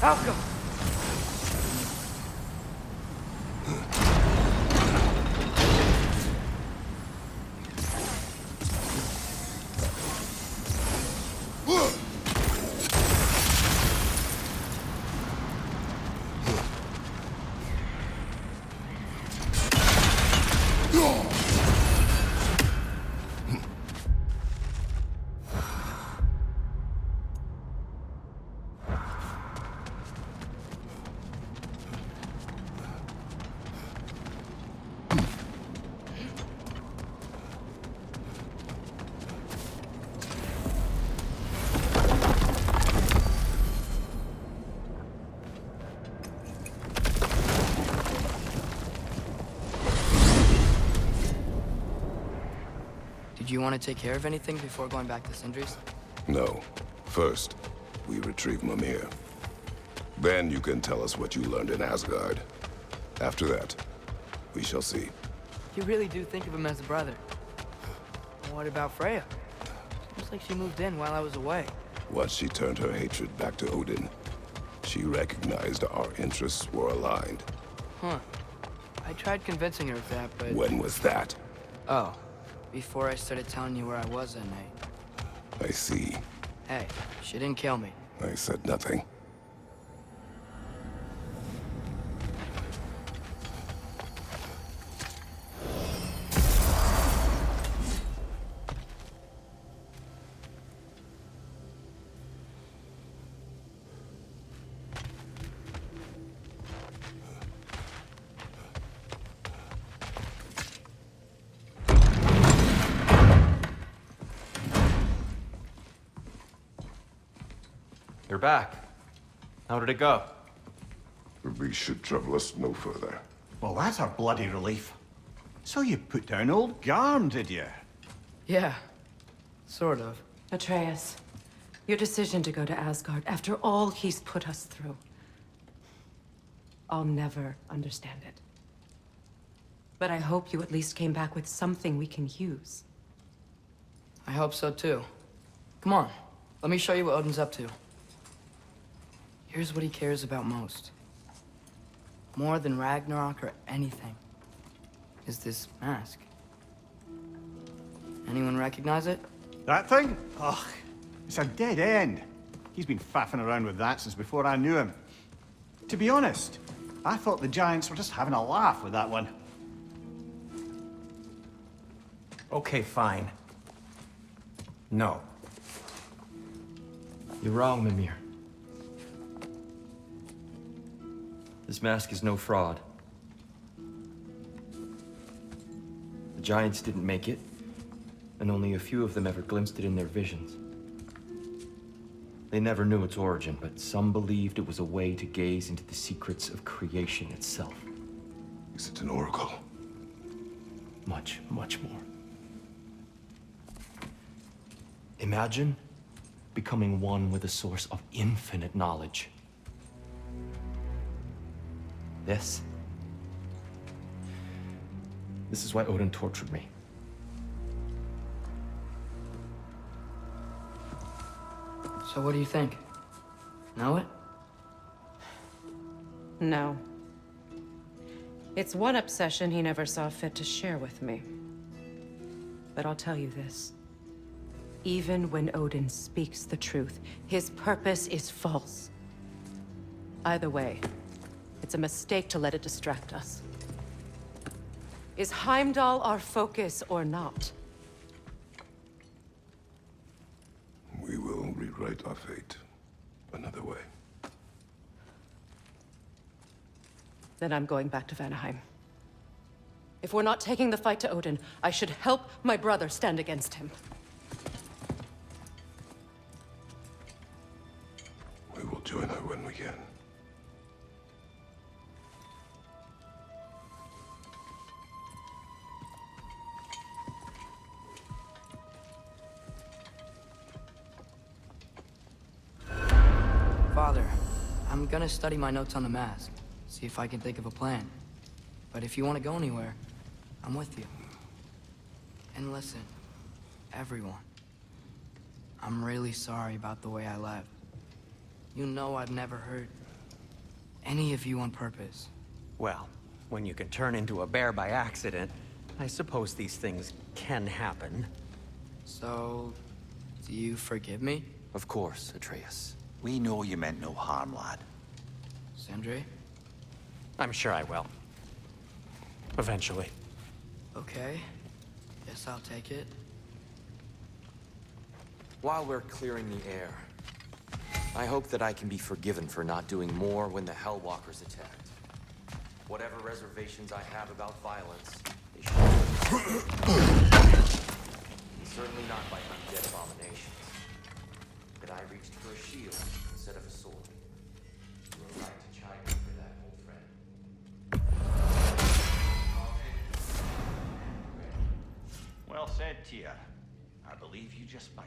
Malcolm! Do you want to take care of anything before going back to Sindri's? No. First, we retrieve Mimir. Then you can tell us what you learned in Asgard. After that, we shall see. You really do think of him as a brother. What about Freya? Seems like she moved in while I was away. Once she turned her hatred back to Odin, she recognized our interests were aligned. Huh. I tried convincing her of that, but... When was that? Oh. Before I started telling you where I was that night. I see. Hey, she didn't kill me. I said nothing. You're back. How did it go? The beast should trouble us no further. Well, that's a bloody relief. So you put down old Garm, did you? Yeah. Sort of. Atreus, your decision to go to Asgard after all he's put us through. I'll never understand it. But I hope you at least came back with something we can use. I hope so too. Come on, let me show you what Odin's up to. Here's what he cares about most. More than Ragnarok or anything. Is this mask. Anyone recognize it? That thing? Ugh, it's a dead end. He's been faffing around with that since before I knew him. To be honest, I thought the giants were just having a laugh with that one. Okay, fine. No. You're wrong, Mimir. This mask is no fraud. The giants didn't make it, and only a few of them ever glimpsed it in their visions. They never knew its origin, but some believed it was a way to gaze into the secrets of creation itself. Is it an oracle? Much, much more. Imagine becoming one with a source of infinite knowledge. This is why Odin tortured me. So what do you think? Know it? No. It's one obsession he never saw fit to share with me. But I'll tell you this. Even when Odin speaks the truth, his purpose is false. Either way, it's a mistake to let it distract us. Is Heimdall our focus or not? We will rewrite our fate another way. Then I'm going back to Vanaheim. If we're not taking the fight to Odin, I should help my brother stand against him. We will join her when we can. Father, I'm gonna study my notes on the mask. See if I can think of a plan. But if you want to go anywhere, I'm with you. And listen, everyone. I'm really sorry about the way I left. You know I've never hurt any of you on purpose. Well, when you can turn into a bear by accident, I suppose these things can happen. So, do you forgive me? Of course, Atreus. We know you meant no harm, lad. Sindri? I'm sure I will. Eventually. Okay. Guess I'll take it. While we're clearing the air, I hope that I can be forgiven for not doing more when the Hellwalkers attacked. Whatever reservations I have about violence, they should certainly not by undead abominations. That I reached for a shield instead of a sword. You were right to chide me for that, old friend. Well said, Tyr. I believe you just might.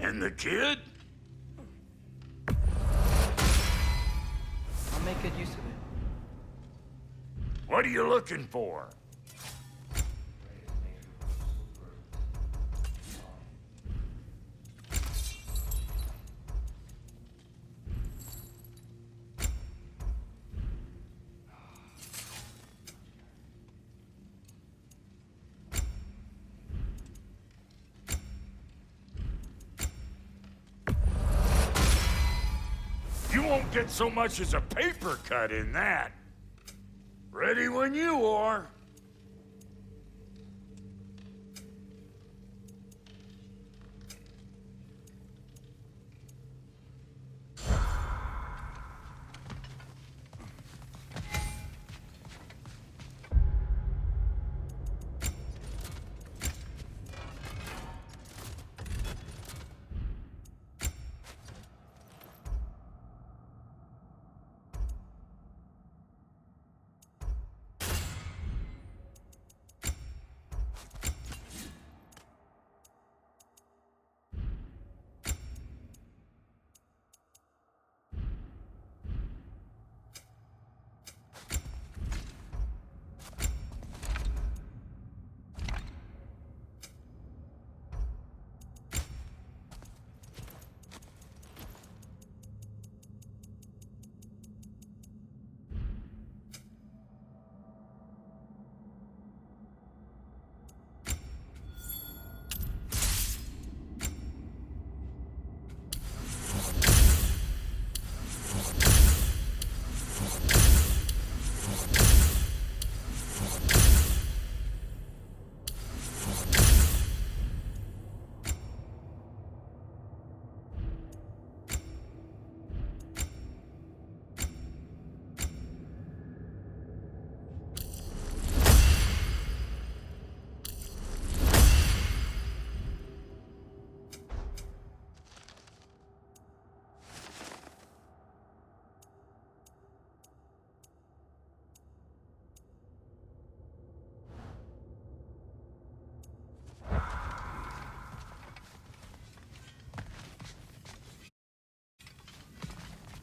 And the kid? I'll make good use of it. What are you looking for? You won't get so much as a paper cut in that. Ready when you are.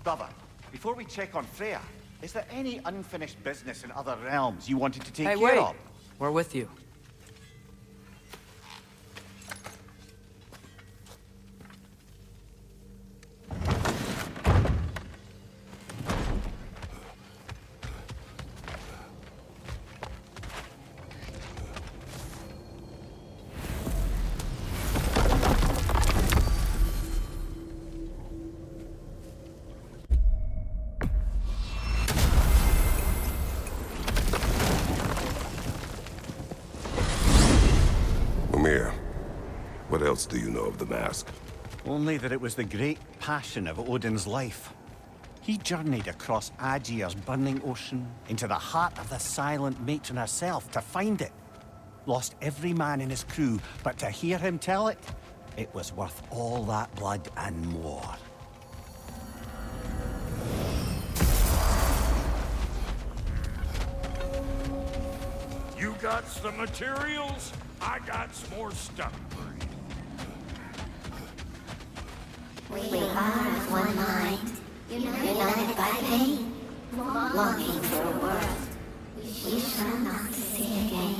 Brother, before we check on Freya, is there any unfinished business in other realms you wanted to take Hey, care wait! of? We're with you. What else do you know of the mask? Only that it was the great passion of Odin's life. He journeyed across Aegir's burning ocean, into the heart of the silent matron herself to find it. Lost every man in his crew, but to hear him tell it, it was worth all that blood and more. You got the materials? I got some more stuff for you. We are of one mind, united by pain, longing for a world we shall not see again.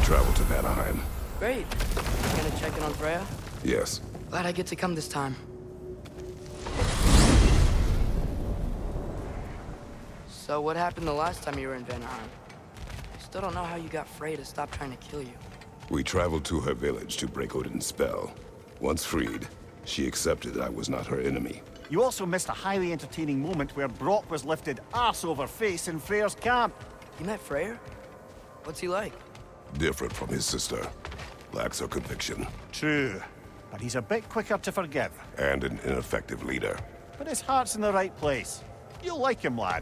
Travel to Vanaheim. Great. You gonna check in on Freya? Yes. Glad I get to come this time. So what happened the last time you were in Vanaheim? I still don't know how you got Freya to stop trying to kill you. We traveled to her village to break Odin's spell. Once freed, she accepted that I was not her enemy. You also missed a highly entertaining moment where Brock was lifted arse over face in Freyr's camp. You met Freyr? What's he like? Different from his sister. Lacks her conviction. True, but he's a bit quicker to forgive. And an ineffective leader. But his heart's in the right place. You'll like him, lad.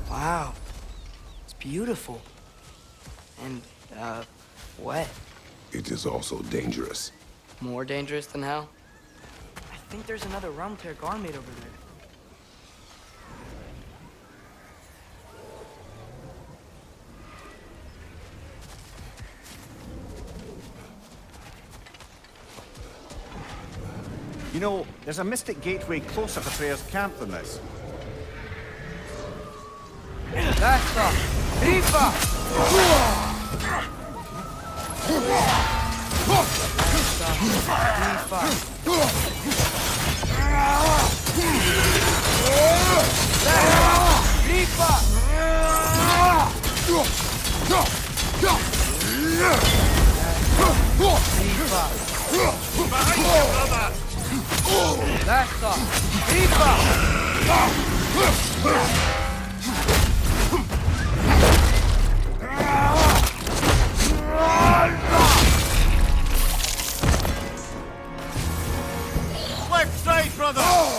Wow. It's beautiful. And, wet. It is also dangerous. More dangerous than hell? I think there's another realm tear garment over there. You know, there's a mystic gateway closer to Freyr's camp than this. That's up! Rifa! Left side, brother!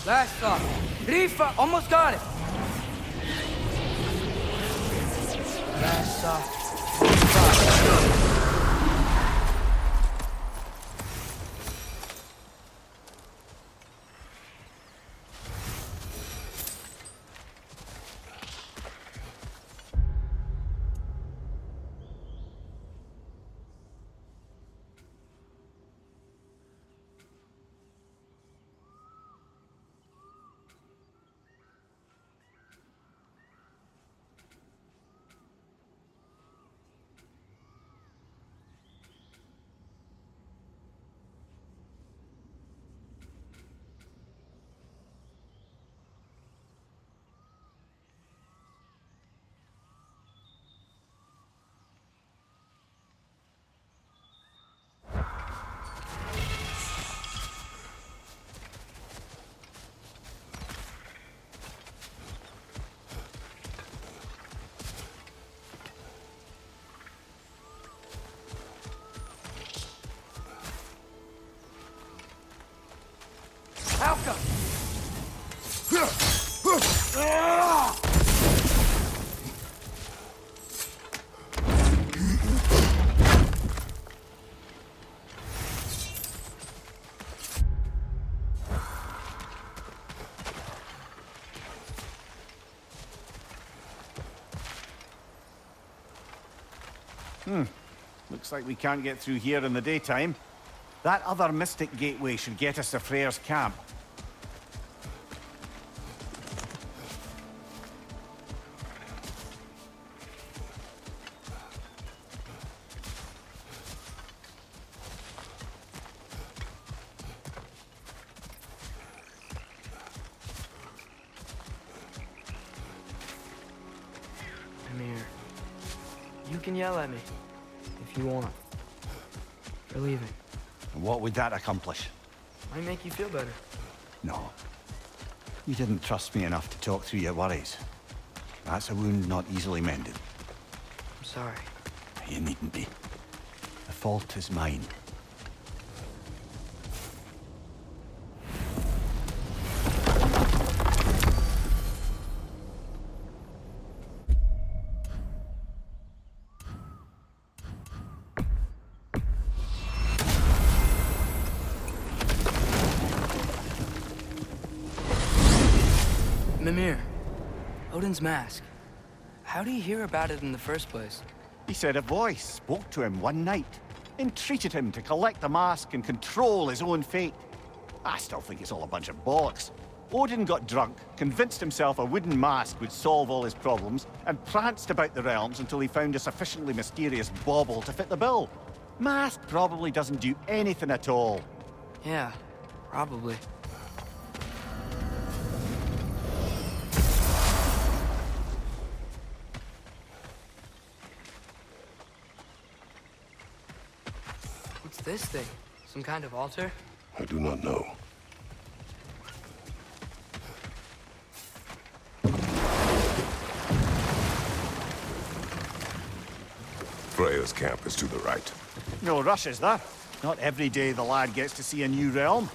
Last stop. Rifa! Almost got it! Last stop. Rifa! Alka! Looks like we can't get through here in the daytime. That other mystic gateway should get us to Freyr's camp. Amir, you can yell at me if you want. For leaving. And what would that accomplish? Might make you feel better. No. You didn't trust me enough to talk through your worries. That's a wound not easily mended. I'm sorry. You needn't be. The fault is mine. Mimir, Odin's mask. How do you hear about it in the first place? He said a voice spoke to him one night, entreated him to collect the mask and control his own fate. I still think it's all a bunch of bollocks. Odin got drunk, convinced himself a wooden mask would solve all his problems, and pranced about the realms until he found a sufficiently mysterious bauble to fit the bill. Mask probably doesn't do anything at all. Yeah, probably. What's this thing? Some kind of altar? I do not know. Freya's camp is to the right. No rush, is there? Not every day the lad gets to see a new realm.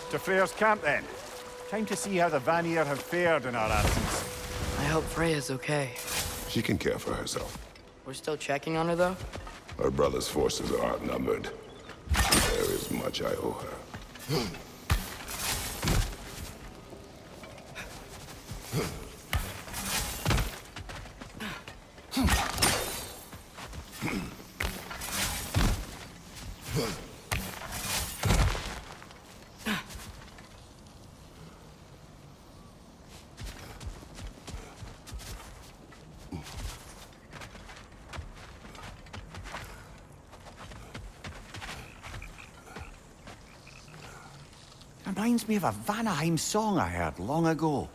To Freya's camp, then. Time to see how the Vanir have fared in our absence. I hope Freya's okay. She can care for herself. We're still checking on her, though? Her brother's forces are outnumbered. There is much I owe her. Reminds me of a Vanaheim song I heard long ago.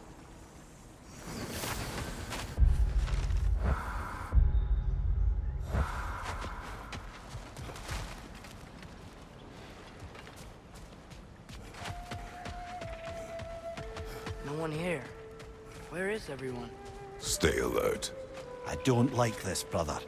No one here. Where is everyone? Stay alert. I don't like this, brother.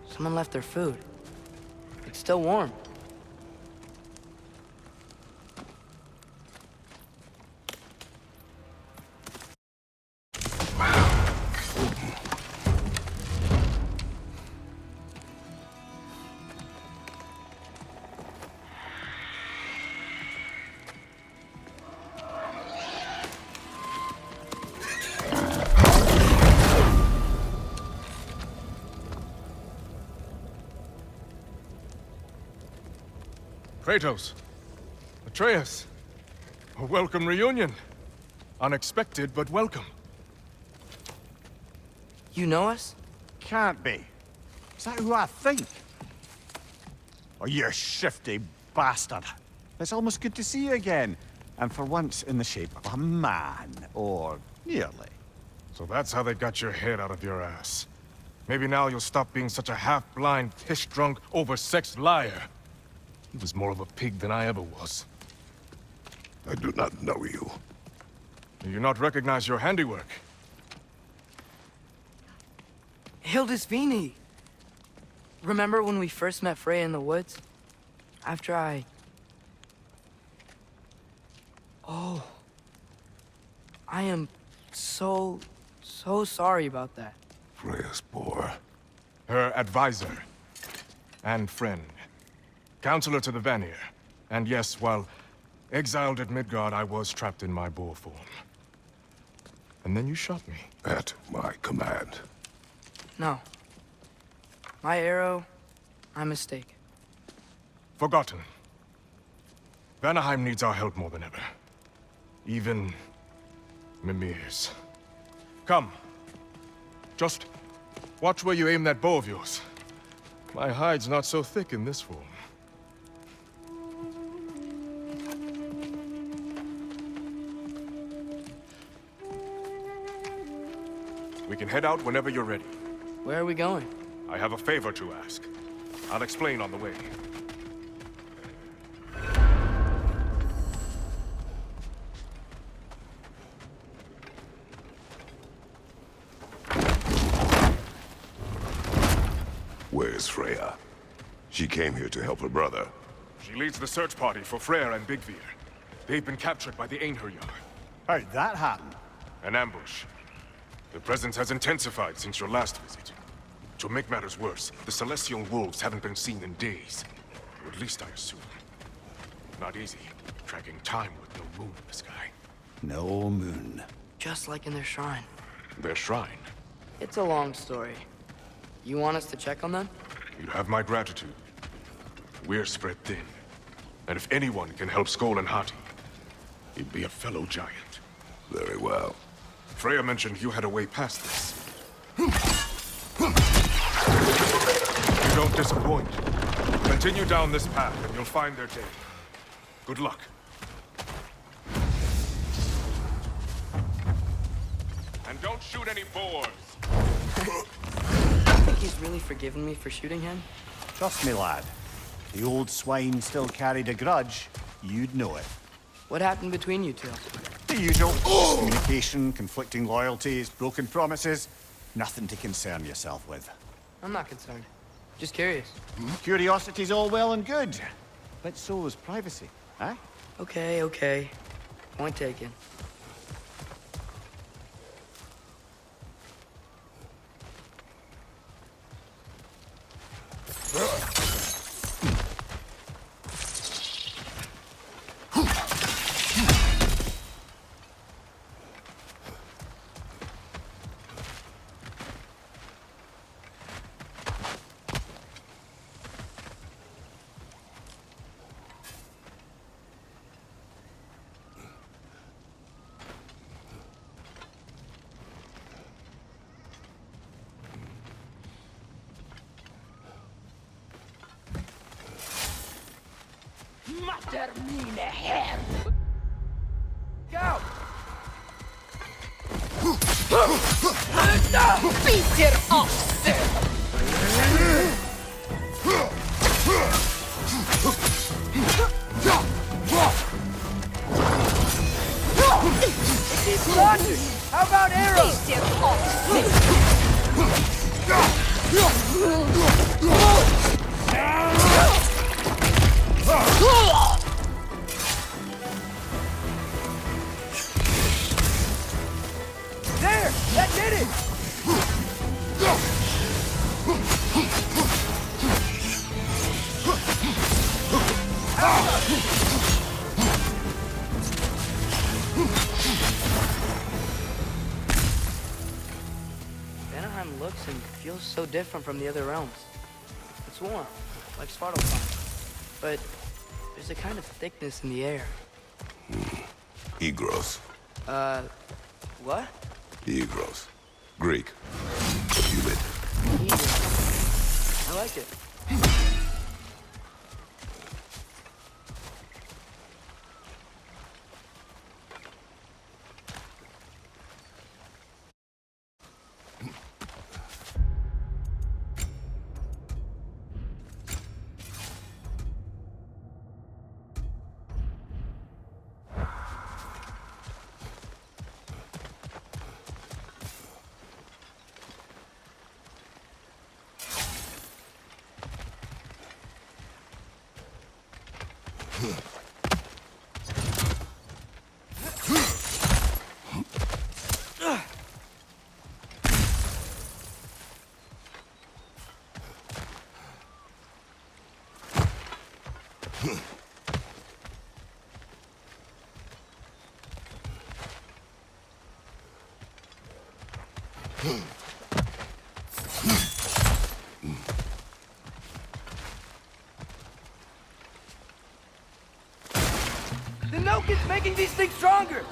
Someone left their food. It's still warm. Kratos, Atreus, a welcome reunion. Unexpected, but welcome. You know us? Can't be. Is that who I think? Oh, you shifty bastard. It's almost good to see you again. And for once in the shape of a man, or nearly. So that's how they got your head out of your ass. Maybe now you'll stop being such a half-blind, piss-drunk, oversexed liar. He was more of a pig than I ever was. I do not know you. Do you not recognize your handiwork? Hildisvini! Remember when we first met Freya in the woods? After I... Oh. I am so sorry about that. Freya's poor. Her advisor. And friend. Counselor to the Vanir. And yes, while exiled at Midgard, I was trapped in my boar form. And then you shot me. At my command. No. My arrow, my mistake. Forgotten. Vanaheim needs our help more than ever. Even Mimir's. Come. Just watch where you aim that bow of yours. My hide's not so thick in this form. We can head out whenever you're ready. Where are we going? I have a favor to ask. I'll explain on the way. Where's Freya? She came here to help her brother. She leads the search party for Freyr and Bigvir. They've been captured by the Einherjar. How'd that happen? An ambush. The presence has intensified since your last visit. To make matters worse, the Celestial Wolves haven't been seen in days. Or at least I assume. Not easy, tracking time with no moon in the sky. No moon. Just like in their shrine. Their shrine? It's a long story. You want us to check on them? You have my gratitude. We're spread thin. And if anyone can help Skoll and Hati, he'd be a fellow giant. Very well. Freya mentioned you had a way past this. You don't disappoint. Continue down this path and you'll find their day. Good luck. And don't shoot any boars! I think he's really forgiven me for shooting him. Trust me, lad. If the old swine still carried a grudge, you'd know it. What happened between you two? The usual. Communication, conflicting loyalties, broken promises. Nothing to concern yourself with. I'm not concerned. Just curious. Curiosity's all well and good. But so is privacy, eh? Okay. Point taken. Go! Bitter oxe! Keep launching! How about arrows? Bitter oxe! There! That did it! Vanaheim looks and feels so different from the other realms. It's warm, like Svartalfheim, but there's a kind of thickness in the air. Egros. What? Egros. Greek. Humid. I like it. The milk is making these things stronger!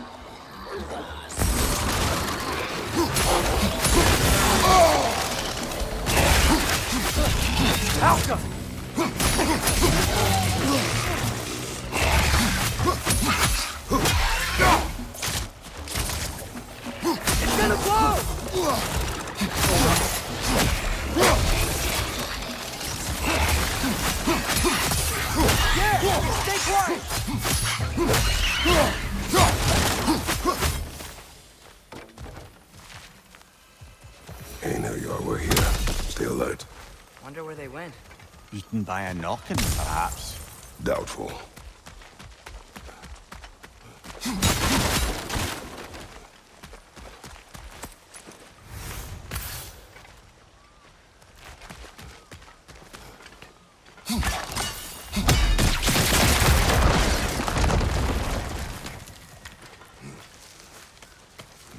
Alka! It's gonna blow! Yeah! Stay quiet! Hey, now you are. We're here. Stay alert. Wonder where they went. Eaten by a knocking, perhaps. Doubtful.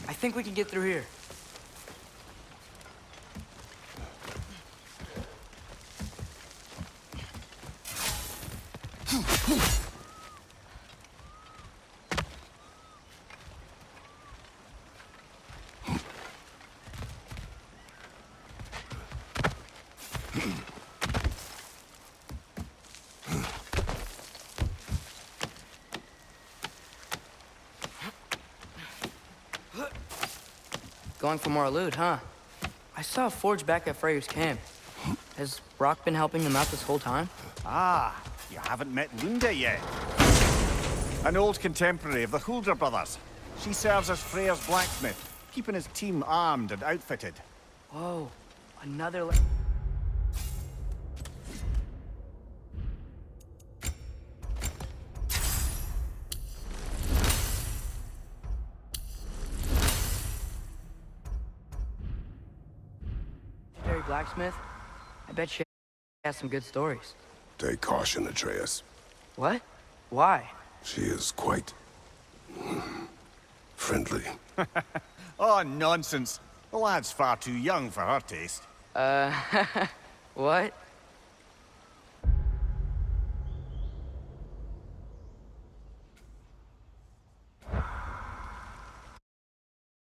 I think we can get through here. Going for more loot, huh? I saw a forge back at Freyr's camp. Has Brock been helping them out this whole time? Ah, you haven't met Lunda yet. An old contemporary of the Hulder brothers. She serves as Freyr's blacksmith, keeping his team armed and outfitted. Whoa, another blacksmith? I bet she has some good stories. Take caution, Atreus. What? Why? She is quite... friendly. Oh, nonsense. The lad's far too young for her taste. What?